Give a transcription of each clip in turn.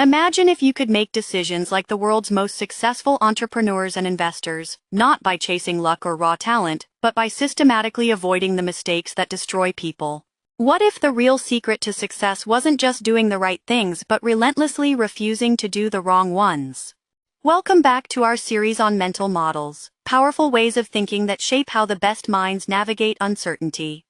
Imagine if you could make decisions like the world's most successful entrepreneurs and investors, not by chasing luck or raw talent, but by systematically avoiding the mistakes that destroy people. What if the real secret to success wasn't just doing the right things but relentlessly refusing to do the wrong ones? Welcome back to our series on mental models, powerful ways of thinking that shape how the best minds navigate uncertainty.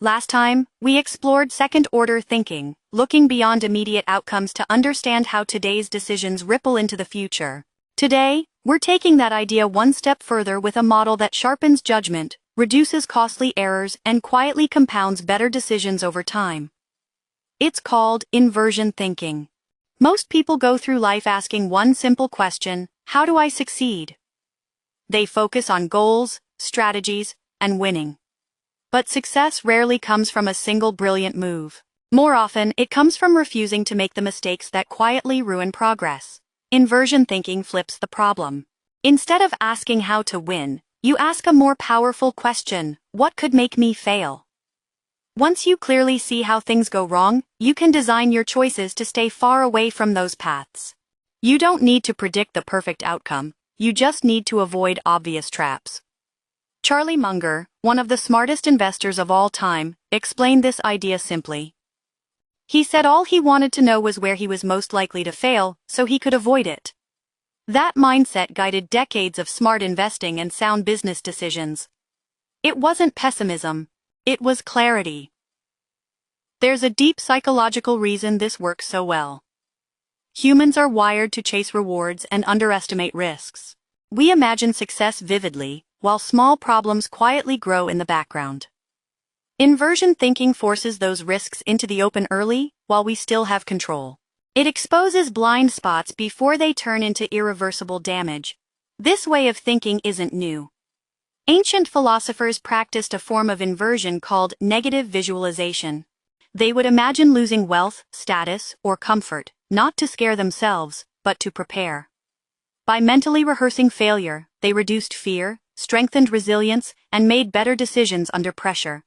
Last time, we explored second-order thinking, looking beyond immediate outcomes to understand how today's decisions ripple into the future. Today, we're taking that idea one step further with a model that sharpens judgment, reduces costly errors, and quietly compounds better decisions over time. It's called inversion thinking. Most people go through life asking one simple question: how do I succeed? They focus on goals, strategies, and winning. But success rarely comes from a single brilliant move. More often, it comes from refusing to make the mistakes that quietly ruin progress. Inversion thinking flips the problem. Instead of asking how to win, you ask a more powerful question: what could make me fail? Once you clearly see how things go wrong, you can design your choices to stay far away from those paths. You don't need to predict the perfect outcome, you just need to avoid obvious traps. Charlie Munger, one of the smartest investors of all time, explained this idea simply. He said all he wanted to know was where he was most likely to fail, so he could avoid it. That mindset guided decades of smart investing and sound business decisions. It wasn't pessimism, it was clarity. There's a deep psychological reason this works so well. Humans are wired to chase rewards and underestimate risks. We imagine success vividly, while small problems quietly grow in the background. Inversion thinking forces those risks into the open early, while we still have control. It exposes blind spots before they turn into irreversible damage. This way of thinking isn't new. Ancient philosophers practiced a form of inversion called negative visualization. They would imagine losing wealth, status, or comfort, not to scare themselves, but to prepare. By mentally rehearsing failure, they reduced fear, strengthened resilience, and made better decisions under pressure.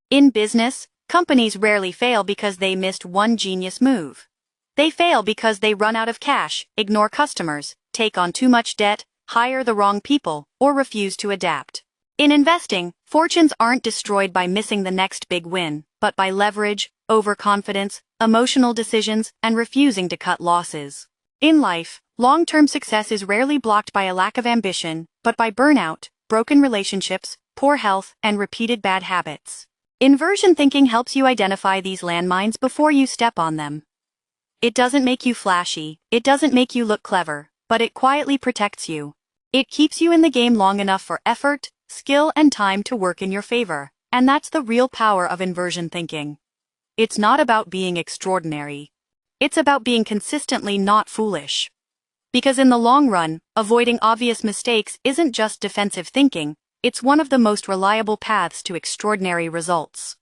In business, companies rarely fail because they missed one genius move. They fail because they run out of cash, ignore customers, take on too much debt, hire the wrong people, or refuse to adapt. In investing, fortunes aren't destroyed by missing the next big win, but by leverage, overconfidence, emotional decisions, and refusing to cut losses. In life, long-term success is rarely blocked by a lack of ambition, but by burnout, broken relationships, poor health, and repeated bad habits. Inversion thinking helps you identify these landmines before you step on them. It doesn't make you flashy, it doesn't make you look clever, but it quietly protects you. It keeps you in the game long enough for effort, skill, and time to work in your favor, and that's the real power of inversion thinking. It's not about being extraordinary. It's about being consistently not foolish. Because in the long run, avoiding obvious mistakes isn't just defensive thinking, it's one of the most reliable paths to extraordinary results.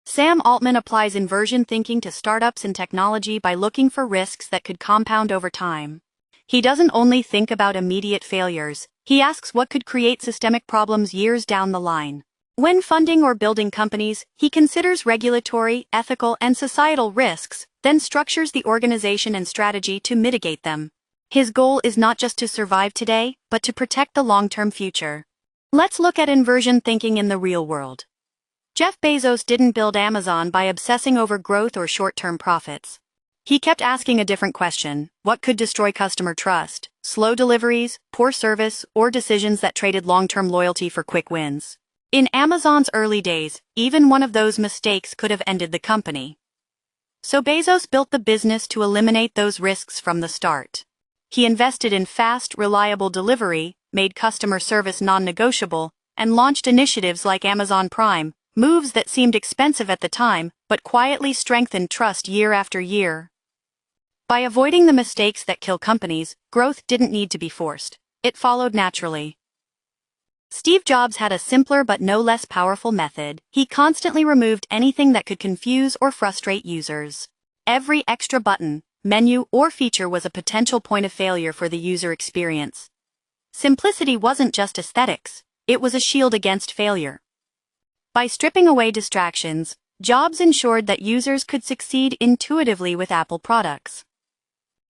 Sam Altman applies inversion thinking to startups and technology by looking for risks that could compound over time. He doesn't only think about immediate failures, he asks what could create systemic problems years down the line. When funding or building companies, he considers regulatory, ethical, and societal risks, then structures the organization and strategy to mitigate them. His goal is not just to survive today, but to protect the long-term future. Let's look at inversion thinking in the real world. Jeff Bezos didn't build Amazon by obsessing over growth or short-term profits. He kept asking a different question: what could destroy customer trust? Slow deliveries, poor service, or decisions that traded long-term loyalty for quick wins? In Amazon's early days, even one of those mistakes could have ended the company. So Bezos built the business to eliminate those risks from the start. He invested in fast, reliable delivery, made customer service non-negotiable, and launched initiatives like Amazon Prime, moves that seemed expensive at the time, but quietly strengthened trust year after year. By avoiding the mistakes that kill companies, growth didn't need to be forced. It followed naturally. Steve Jobs had a simpler but no less powerful method. He constantly removed anything that could confuse or frustrate users. Every extra button, menu, or feature was a potential point of failure for the user experience. Simplicity wasn't just aesthetics, it was a shield against failure. By stripping away distractions, Jobs ensured that users could succeed intuitively with Apple products.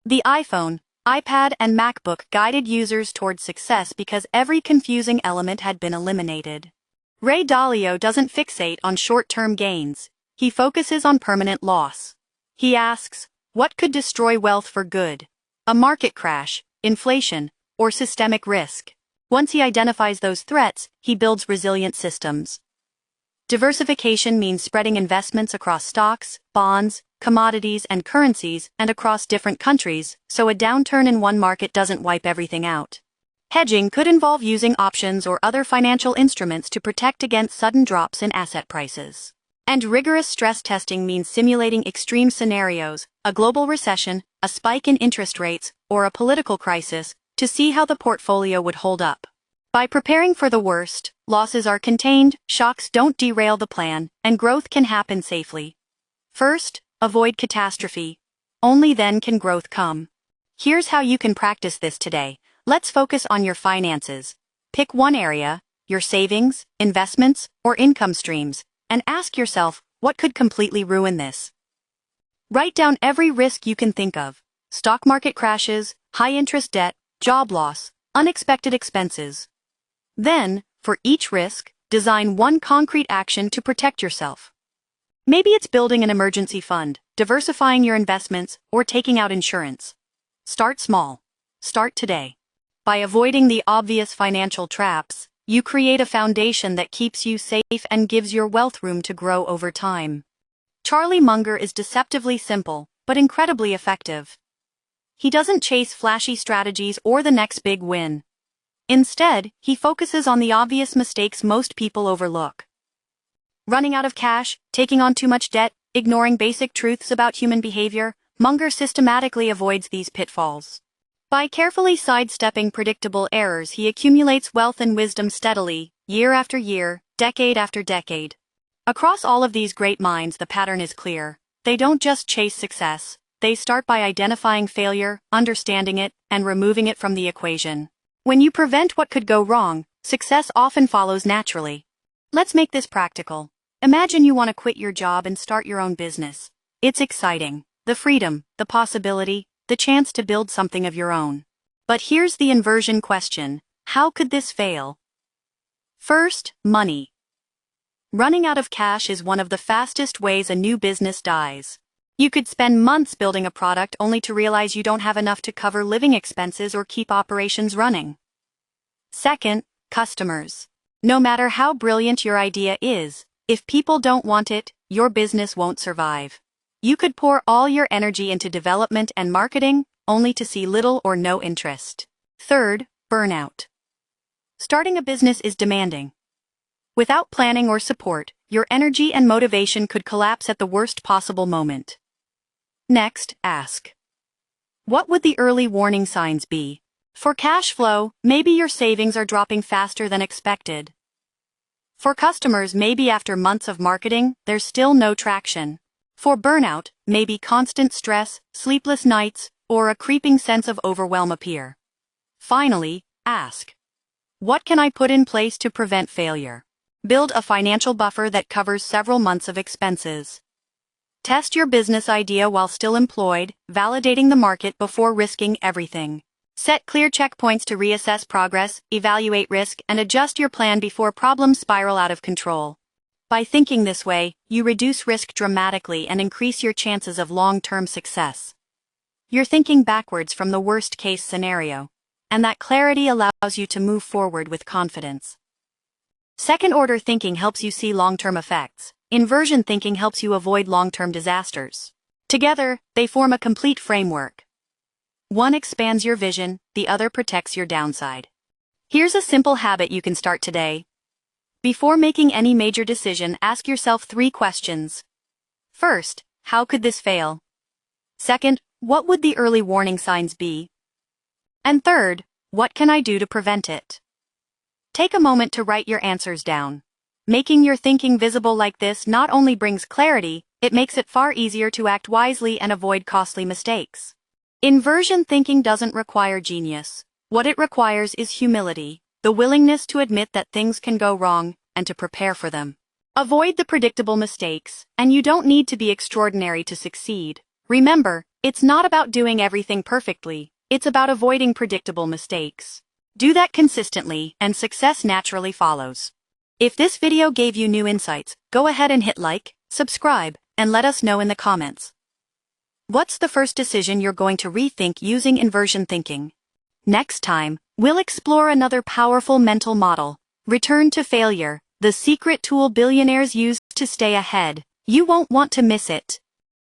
The iPhone, iPad, and MacBook guided users towards success because every confusing element had been eliminated. Ray Dalio doesn't fixate on short-term gains, he focuses on permanent loss. He asks, what could destroy wealth for good? A market crash, inflation, or systemic risk? Once he identifies those threats, he builds resilient systems. Diversification means spreading investments across stocks, bonds, commodities, and currencies, and across different countries, so a downturn in one market doesn't wipe everything out. Hedging could involve using options or other financial instruments to protect against sudden drops in asset prices. And rigorous stress testing means simulating extreme scenarios, a global recession, a spike in interest rates, or a political crisis, to see how the portfolio would hold up. By preparing for the worst, losses are contained, shocks don't derail the plan, and growth can happen safely. First, avoid catastrophe. Only then can growth come. Here's how you can practice this today. Let's focus on your finances. Pick one area, your savings, investments, or income streams, and ask yourself, what could completely ruin this? Write down every risk you can think of: stock market crashes, high-interest debt, job loss, unexpected expenses. Then, for each risk, design one concrete action to protect yourself. Maybe it's building an emergency fund, diversifying your investments, or taking out insurance. Start small. Start today. By avoiding the obvious financial traps, you create a foundation that keeps you safe and gives your wealth room to grow over time. Charlie Munger is deceptively simple, but incredibly effective. He doesn't chase flashy strategies or the next big win. Instead, he focuses on the obvious mistakes most people overlook. Running out of cash, taking on too much debt, ignoring basic truths about human behavior, Munger systematically avoids these pitfalls. By carefully sidestepping predictable errors, he accumulates wealth and wisdom steadily, year after year, decade after decade. Across all of these great minds, the pattern is clear. They don't just chase success. They start by identifying failure, understanding it, and removing it from the equation. When you prevent what could go wrong, success often follows naturally. Let's make this practical. Imagine you want to quit your job and start your own business. It's exciting. The freedom, the possibility, the chance to build something of your own. But here's the inversion question: how could this fail? First, money. Running out of cash is one of the fastest ways a new business dies. You could spend months building a product only to realize you don't have enough to cover living expenses or keep operations running. Second, customers. No matter how brilliant your idea is, if people don't want it, your business won't survive. You could pour all your energy into development and marketing, only to see little or no interest. Third, burnout. Starting a business is demanding. Without planning or support, your energy and motivation could collapse at the worst possible moment. Next, ask: what would the early warning signs be? For cash flow, maybe your savings are dropping faster than expected. For customers, maybe after months of marketing, there's still no traction. For burnout, maybe constant stress, sleepless nights, or a creeping sense of overwhelm appear. Finally, ask: what can I put in place to prevent failure? Build a financial buffer that covers several months of expenses. Test your business idea while still employed, validating the market before risking everything. Set clear checkpoints to reassess progress, evaluate risk, and adjust your plan before problems spiral out of control. By thinking this way, you reduce risk dramatically and increase your chances of long-term success. You're thinking backwards from the worst-case scenario, and that clarity allows you to move forward with confidence. Second-order thinking helps you see long-term effects. Inversion thinking helps you avoid long-term disasters. Together, they form a complete framework. One expands your vision, the other protects your downside. Here's a simple habit you can start today. Before making any major decision, ask yourself 3 questions. First, how could this fail? Second, what would the early warning signs be? And third, what can I do to prevent it? Take a moment to write your answers down. Making your thinking visible like this not only brings clarity, it makes it far easier to act wisely and avoid costly mistakes. Inversion thinking doesn't require genius. What it requires is humility, the willingness to admit that things can go wrong, and to prepare for them. Avoid the predictable mistakes, and you don't need to be extraordinary to succeed. Remember, It's not about doing everything perfectly, it's about avoiding predictable mistakes. Do that consistently, and success naturally follows. If this video gave you new insights, go ahead and hit like, subscribe, and let us know in the comments. What's the first decision you're going to rethink using inversion thinking? Next time, we'll explore another powerful mental model. Return to failure, the secret tool billionaires use to stay ahead. You won't want to miss it.